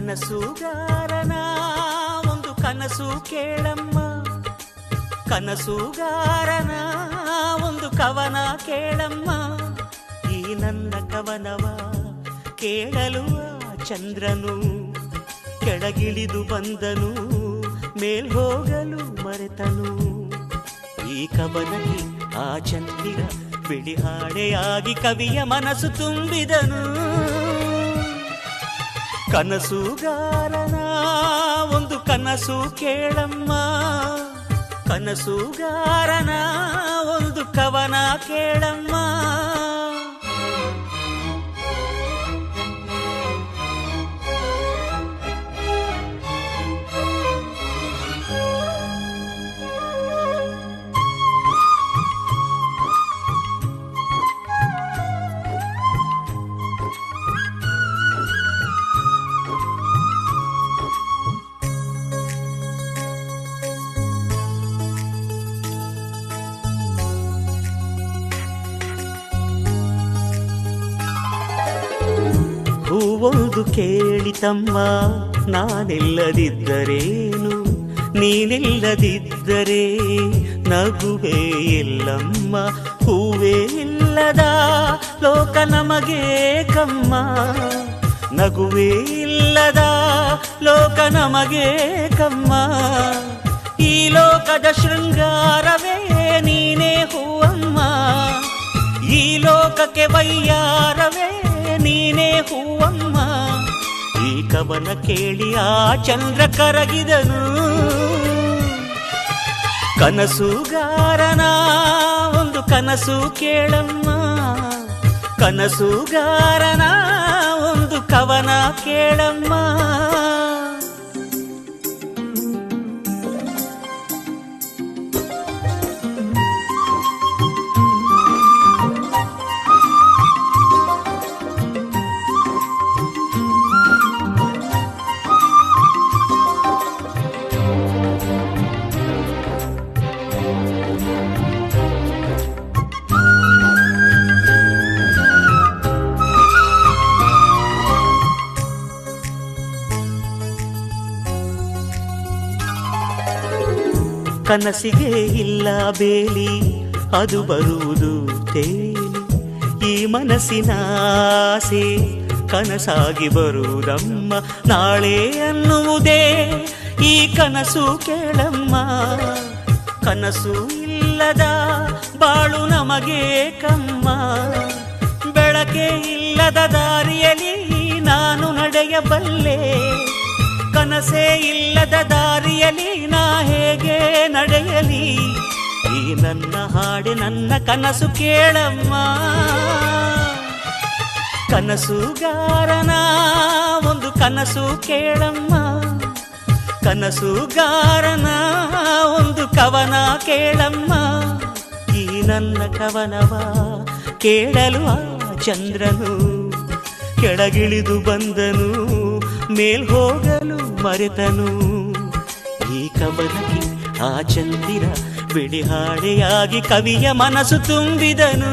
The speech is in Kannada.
ಕನಸುಗಾರನ ಒಂದು ಕನಸು ಕೇಳಮ್ಮ, ಕನಸುಗಾರನ ಒಂದು ಕವನ ಕೇಳಮ್ಮ. ಈ ನನ್ನ ಕವನವ ಕೇಳಲು ಚಂದ್ರನು ಕೆಳಗಿಳಿದು ಬಂದನು, ಮೇಲ್ ಹೋಗಲು ಮರೆತನು. ಈ ಕವನಕ್ಕೆ ಆ ಚಂದಿರ ಬಿಳಿ ಹಾಡೆಯಾಗಿ ಕವಿಯ ಮನಸ್ಸು ತುಂಬಿದನು. ಕನಸುಗಾರನ ಒಂದು ಕನಸು ಕೇಳಮ್ಮ, ಕನಸುಗಾರನ ಒಂದು ಕವನ ಕೇಳಮ್ಮ. ಹೂವೊಂದು ಕೇಳಿತಮ್ಮ, ನಾನಿಲ್ಲದಿದ್ದರೇನು, ನೀನಿಲ್ಲದಿದ್ದರೆ ನಗುವೇ ಎಲ್ಲಮ್ಮ. ಹೂವೇ ಇಲ್ಲದ ಲೋಕ ನಮಗೆ ಕಮ್ಮ, ನಗುವೇ ಇಲ್ಲದ ಲೋಕ ನಮಗೆ ಕಮ್ಮ. ಈ ಲೋಕದ ಶೃಂಗಾರವೇ ನೀನೇ ಹೂವಮ್ಮ, ಈ ಲೋಕಕ್ಕೆ ವೈಯಾರವೇ ನೀನೇ ಹೂವಮ್ಮ. ಈ ಕವನ ಕೇಳಿ ಆ ಚಂದ್ರ ಕರಗಿದನು. ಕನಸುಗಾರನ ಒಂದು ಕನಸು ಕೇಳಮ್ಮ, ಕನಸುಗಾರನ ಒಂದು ಕವನ ಕೇಳಮ್ಮ. ಕನಸಿಗೆ ಇಲ್ಲ ಬೇಲಿ, ಅದು ಬರುವುದು ತೇಲಿ. ಈ ಮನಸ್ಸಿನ ಆಸೆ ಕನಸಾಗಿ ಬರುವುದಮ್ಮ. ನಾಳೆ ಅನ್ನುವುದೇ ಈ ಕನಸು ಕೇಳಮ್ಮ. ಕನಸು ಇಲ್ಲದ ಬಾಳು ನಮಗೆ ಕಮ್ಮ. ಬೆಳಕೆ ಇಲ್ಲದ ದಾರಿಯಲ್ಲಿ ನಾನು ನಡೆಯಬಲ್ಲೆ, ಕನಸೇ ಇಲ್ಲದ ದಾರಿಯಲ್ಲಿ ನಾ ಹೇಗೆ ನಡೆಯಲಿ. ಈ ನನ್ನ ಹಾಡೆ ನನ್ನ ಕನಸು ಕೇಳಮ್ಮ. ಕನಸುಗಾರನ ಒಂದು ಕನಸು ಕೇಳಮ್ಮ, ಕನಸುಗಾರನ ಒಂದು ಕವನ ಕೇಳಮ್ಮ. ಈ ನನ್ನ ಕವನವ ಕೇಳಲು ಆ ಚಂದ್ರನು ಕೆಳಗಿಳಿದು ಬಂದನು, ಮೇಲ್ ಹೋಗಲು ಮರೆತನು. ಈ ಕವನಕ್ಕೆ ಆ ಚಂದಿರ ಬಿಳಿ ಹಾಡೆಯಾಗಿ ಕವಿಯ ಮನಸ್ಸು ತುಂಬಿದನು.